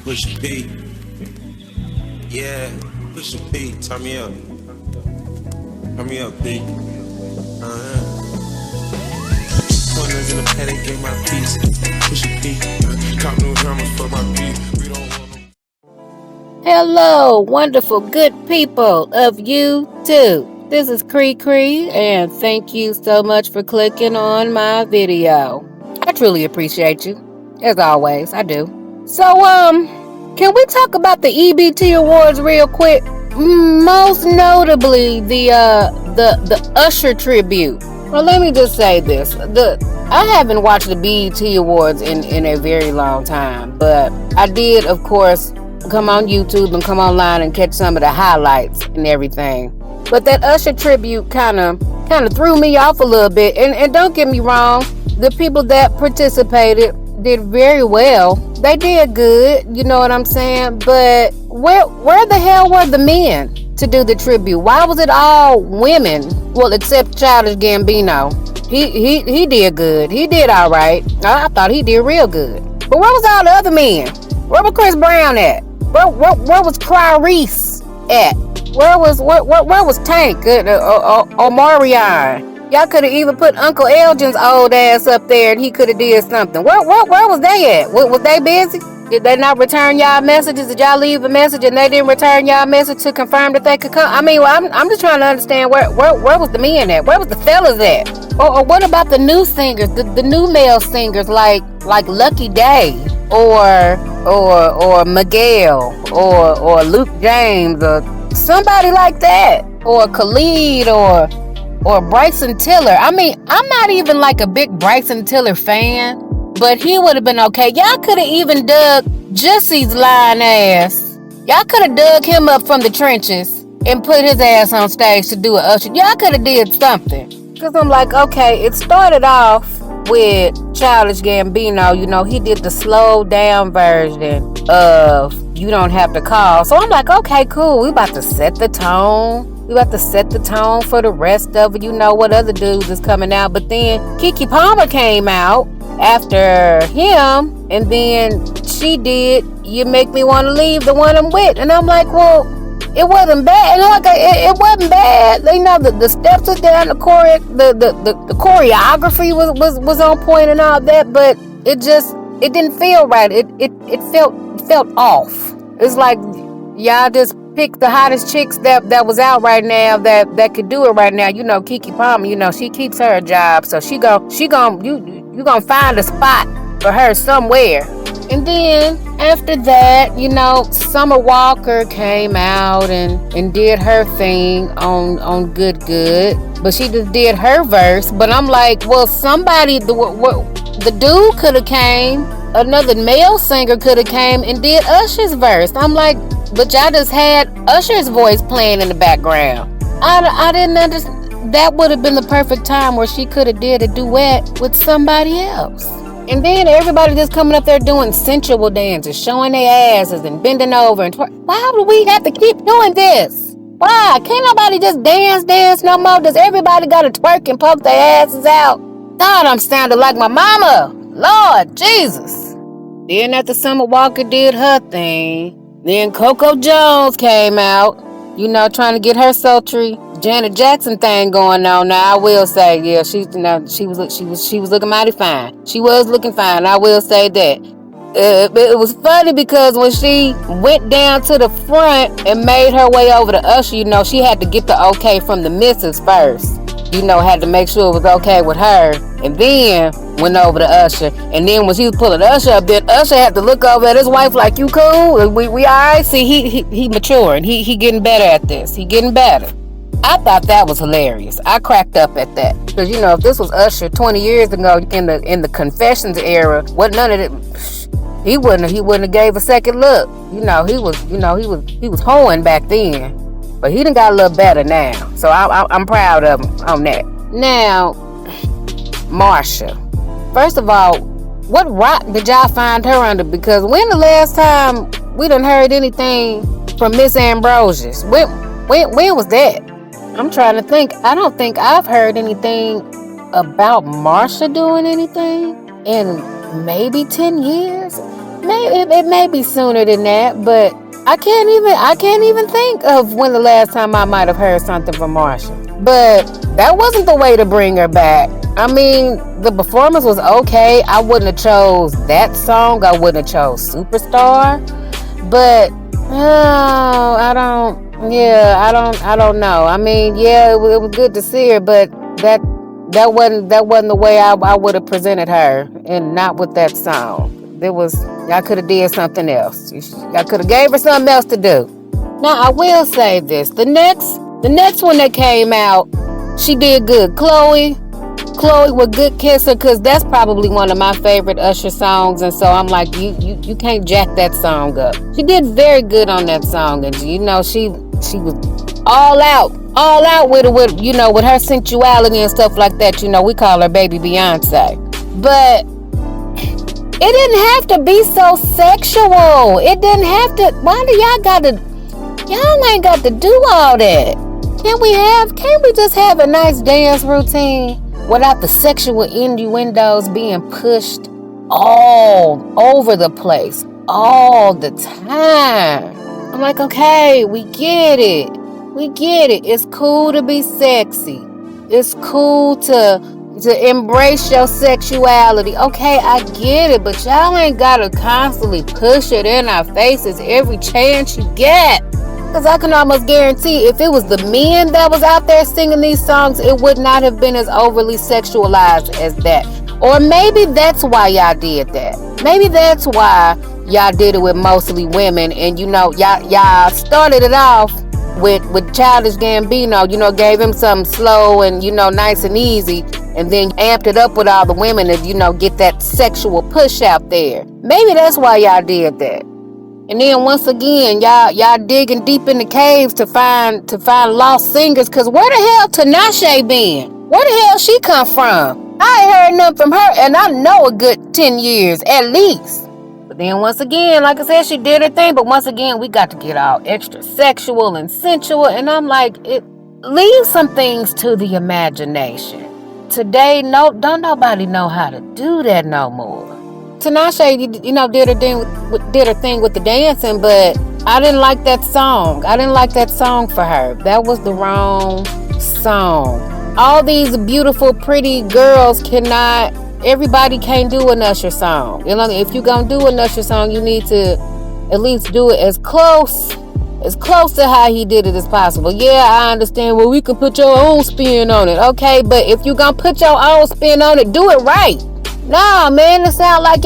Push a P. Yeah, push a P. Turn me up. Turn me up, P. Corners in the paddock, get my piece. Push a P. Cop new hammers for my P. We don't want no. Hello, wonderful good people of YouTube. This is Cree, and thank you so much for clicking on my video. I truly appreciate you, as always. I do. So, can we talk about the EBT Awards real quick? Most notably, the Usher tribute. Well, let me just say this: I haven't watched the BET Awards in a very long time, but I did, of course, come on YouTube and come online and catch some of the highlights and everything. But that Usher tribute kind of threw me off a little bit. And don't get me wrong, the people that participated did very well. They did good, you know what I'm saying? But where the hell were the men to do the tribute? Why was it all women? Well, except Childish Gambino. He did good. He did all right. I thought he did real good. But where was all the other men? Where was Chris Brown at? Where was Clarice at? Where was Tank or Marion? Y'all could have even put Uncle Elgin's old ass up there and he could have did something. Where was they at? Was they busy? Did they not return y'all messages? Did y'all leave a message and they didn't return y'all message to confirm that they could come? I mean, I'm just trying to understand where was the men at? Where was the fellas at? Or what about the new singers, the new male singers like Lucky Day or Miguel or Luke James or somebody like that, or Khalid or Bryson Tiller. I mean, I'm not even like a big Bryson Tiller fan, but he would have been okay. Y'all could have even dug Jussie's lying ass. Y'all could have dug him up from the trenches and put his ass on stage to do an Usher. Y'all could have did something. Because I'm like, okay, it started off with Childish Gambino. You know, he did the slow down version of You Don't Have to Call. So I'm like, okay, cool. We about to set the tone. We about to set the tone for the rest of it. You know what other dudes is coming out. But then Keke Palmer came out after him. And then she did You Make Me Want to Leave, the one I'm with. And I'm like, well, it wasn't bad. And like, it wasn't bad. You know, the steps was down, the choreography was on point and all that. But it didn't feel right. It felt off. It's like y'all just pick the hottest chicks that was out right now that could do it right now. You know, Keke Palmer, you know, she keeps her job, so you gonna find a spot for her somewhere. And then after that, you know, Summer Walker came out and did her thing on Good, but she just did her verse. But I'm like, well, somebody, the dude could have came, another male singer could have came and did Usher's verse. I'm like, but y'all just had Usher's voice playing in the background. I didn't understand. That would have been the perfect time where she could have did a duet with somebody else. And then everybody just coming up there doing sensual dances, showing their asses and bending over and why do we have to keep doing this? Why? Can't nobody just dance no more? Does everybody got to twerk and poke their asses out? God, I'm sounding like my mama. Lord Jesus. Then after Summer Walker did her thing, then Coco Jones came out, you know, trying to get her sultry Janet Jackson thing going on. Now I will say, yeah, she was looking mighty fine. She was looking fine. I will say that. It was funny because when she went down to the front and made her way over to Usher, you know, she had to get the okay from the missus first. You know, had to make sure it was okay with her, and then went over to Usher. And then when she was pulling Usher up, then Usher had to look over at his wife like, you cool? We all right? See, he maturing. He getting better at this. He getting better. I thought that was hilarious. I cracked up at that. Because, you know, if this was Usher 20 years ago in the Confessions era, wasn't none of it. He wouldn't have gave a second look. You know, he was hoeing back then. But he done got a little better now. So I'm proud of him on that. Now, Marsha. First of all, what rock did y'all find her under? Because when the last time we done heard anything from Miss Ambrosius? When was that? I'm trying to think. I don't think I've heard anything about Marsha doing anything in maybe 10 years. Maybe it may be sooner than that, but I can't even think of when the last time I might have heard something from Marsha. But that wasn't the way to bring her back. I mean, the performance was okay. I wouldn't have chose that song. I wouldn't have chose Superstar. But I don't. Yeah, I don't know. I mean, yeah, it was good to see her, but that that wasn't the way I would have presented her, and not with that song. There was I could have did something else. I could have gave her something else to do. Now I will say this: the next one that came out, she did good. Chloe with Good Kisser, because that's probably one of my favorite Usher songs, and so I'm like, you can't jack that song up. She did very good on that song, and she was all out with it, with her sensuality and stuff like that. We call her Baby Beyonce, but it didn't have to be so sexual. It didn't have to. Why do y'all ain't got to do all that? Can't we just have a nice dance routine without the sexual innuendos being pushed all over the place all the time? I'm like, okay, we get it. It's cool to be sexy. It's cool to embrace your sexuality. Okay, I get it, but y'all ain't gotta constantly push it in our faces every chance you get. Because I can almost guarantee if it was the men that was out there singing these songs, it would not have been as overly sexualized as that. Or maybe that's why y'all did that. Maybe that's why y'all did it with mostly women. And y'all started it off with Childish Gambino, gave him something slow and, nice and easy. And then amped it up with all the women to, get that sexual push out there. Maybe that's why y'all did that. And then once again, y'all digging deep in the caves to find lost singers. Cause where the hell Tinashe been? Where the hell she come from? I ain't heard nothing from her, and I know a good 10 years at least. But then once again, like I said, she did her thing. But once again, we got to get all extra sexual and sensual. And I'm like, leave some things to the imagination. Today, don't nobody know how to do that no more. Tinashe, did her thing with the dancing, but I didn't like that song. I didn't like that song for her. That was the wrong song. All these beautiful, pretty girls everybody can't do an Usher song. If you're gonna do an Usher song, you need to at least do it as close to how he did it as possible. Yeah, I understand. Well, we can put your own spin on it. Okay, but if you're gonna put your own spin on it, do it right. Nah, man, it sound like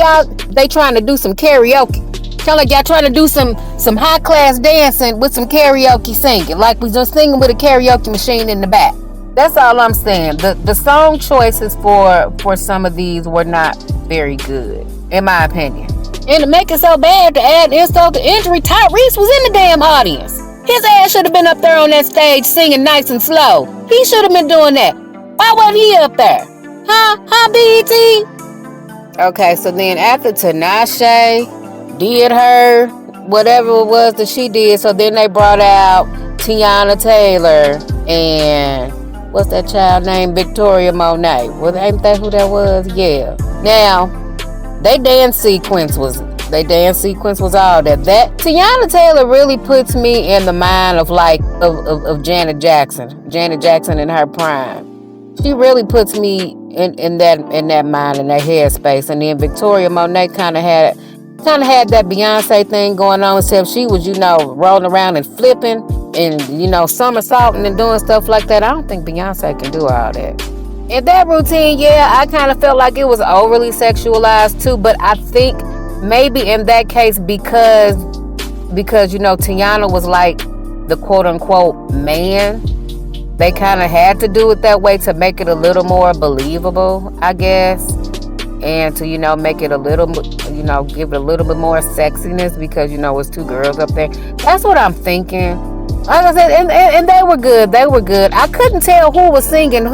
they trying to do some karaoke. Sound like y'all trying to do some high class dancing with some karaoke singing. Like we just singing with a karaoke machine in the back. That's all I'm saying. The song choices for some of these were not very good, in my opinion. And to make it so bad, to add insult to injury, Tyrese was in the damn audience. His ass should have been up there on that stage singing nice and slow. He should have been doing that. Why wasn't he up there? Huh, BET? Okay, so then after Tinashe did her, whatever it was that she did, so then they brought out Tiana Taylor and what's that child named? Victoria Monet. Well, ain't that who that was? Yeah. Now, their dance sequence was all that. That Tiana Taylor really puts me in the mind of Janet Jackson. Janet Jackson in her prime. She really puts me in that mind, in that headspace. And then Victoria Monet kind of had that Beyonce thing going on, except she was, rolling around and flipping and, somersaulting and doing stuff like that. I don't think Beyonce can do all that. In that routine, yeah, I kind of felt like it was overly sexualized too, but I think maybe in that case because Tiana was like the quote unquote man, they kind of had to do it that way to make it a little more believable, I guess. And to, make it a little, give it a little bit more sexiness because, it's two girls up there. That's what I'm thinking. Like I said, and they were good. I couldn't tell who was singing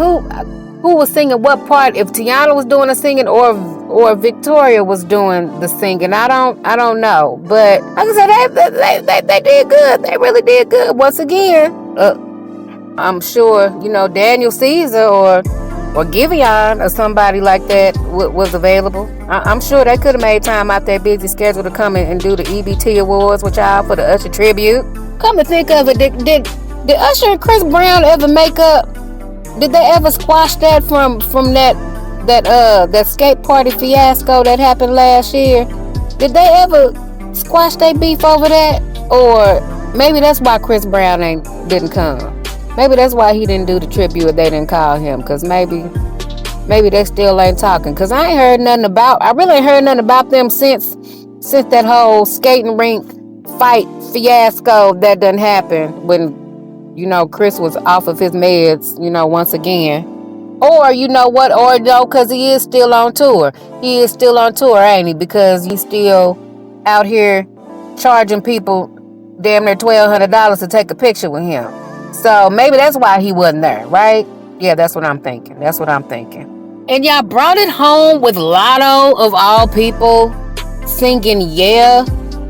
what part, if Tiana was doing the singing or Victoria was doing the singing. I don't know. But like I said, they did good. They really did good. Once again, I'm sure, Daniel Caesar or or Giveon or somebody like that was available. I'm sure they could have made time out their busy schedule to come and do the EBT Awards with y'all for the Usher tribute. Come to think of it, did Usher and Chris Brown ever make up? Did they ever squash that from that skate party fiasco that happened last year? Did they ever squash their beef over that? Or maybe that's why Chris Brown didn't come. Maybe that's why he didn't do the tribute or they didn't call him. Because maybe they still ain't talking. Because I really ain't heard nothing about them since that whole skating rink fight fiasco that done happened when, Chris was off of his meds, once again. Or, because he is still on tour. He is still on tour, ain't he? Because he's still out here charging people damn near $1,200 to take a picture with him. So maybe that's why he wasn't there, right? Yeah, that's what I'm thinking. And y'all brought it home with Lotto, of all people, singing Yeah.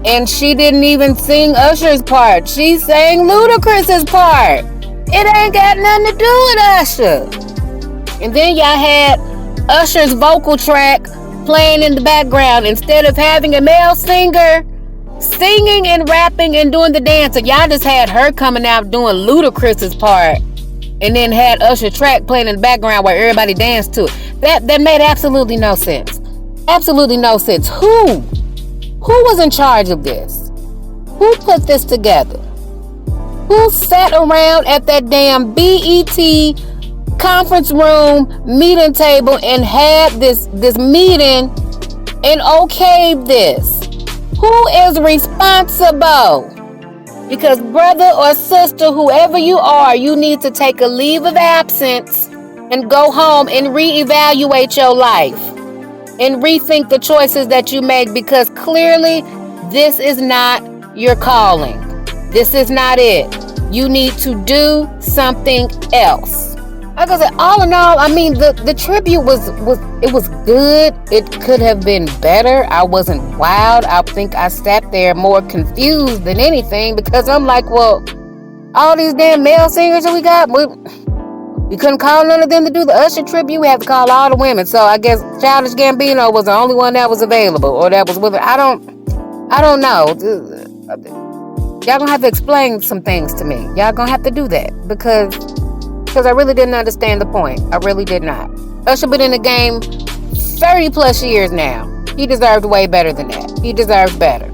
And she didn't even sing Usher's part. She sang Ludacris's part. It ain't got nothing to do with Usher. And then y'all had Usher's vocal track playing in the background. Instead of having a male singer singing and rapping and doing the dance, y'all just had her coming out doing Ludacris's part. And then had Usher's track playing in the background where everybody danced to it. That made absolutely no sense. Absolutely no sense. Who was in charge of this? Who put this together? Who sat around at that damn BET conference room meeting table and had this meeting and okayed this? Who is responsible? Because brother or sister, whoever you are, you need to take a leave of absence and go home and reevaluate your life and rethink the choices that you make, because clearly this is not your calling. This is not it. You need to do something else. Like I said, all in all, I mean, the tribute was good. It could have been better. I wasn't wowed. I think I sat there more confused than anything, because I'm like, well, all these damn male singers that we got, we couldn't call none of them to do the Usher tribute. We have to call all the women. So I guess Childish Gambino was the only one that was available, or that was with it. I don't know. Y'all gonna have to explain some things to me. Y'all gonna have to do that, because I really didn't understand the point. I really did not. Usher been in the game 30 plus years now. He deserved way better than that. He deserves better.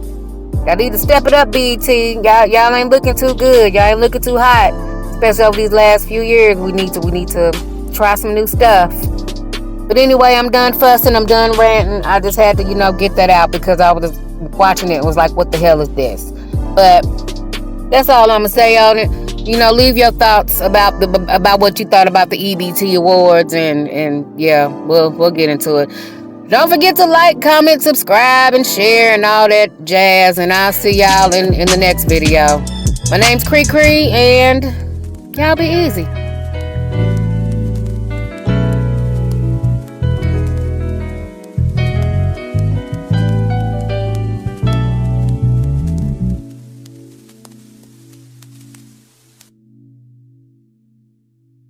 Y'all need to step it up, BT. Y'all ain't looking too good. Y'all ain't looking too hot. Especially over these last few years, we need to try some new stuff. But anyway, I'm done fussing. I'm done ranting. I just had to, get that out, because I was watching it and was like, what the hell is this? But that's all I'm gonna say on it. Leave your thoughts about what you thought about the EBT Awards, and yeah, we'll get into it. Don't forget to like, comment, subscribe, and share, and all that jazz. And I'll see y'all in the next video. My name's Cree, and y'all be easy.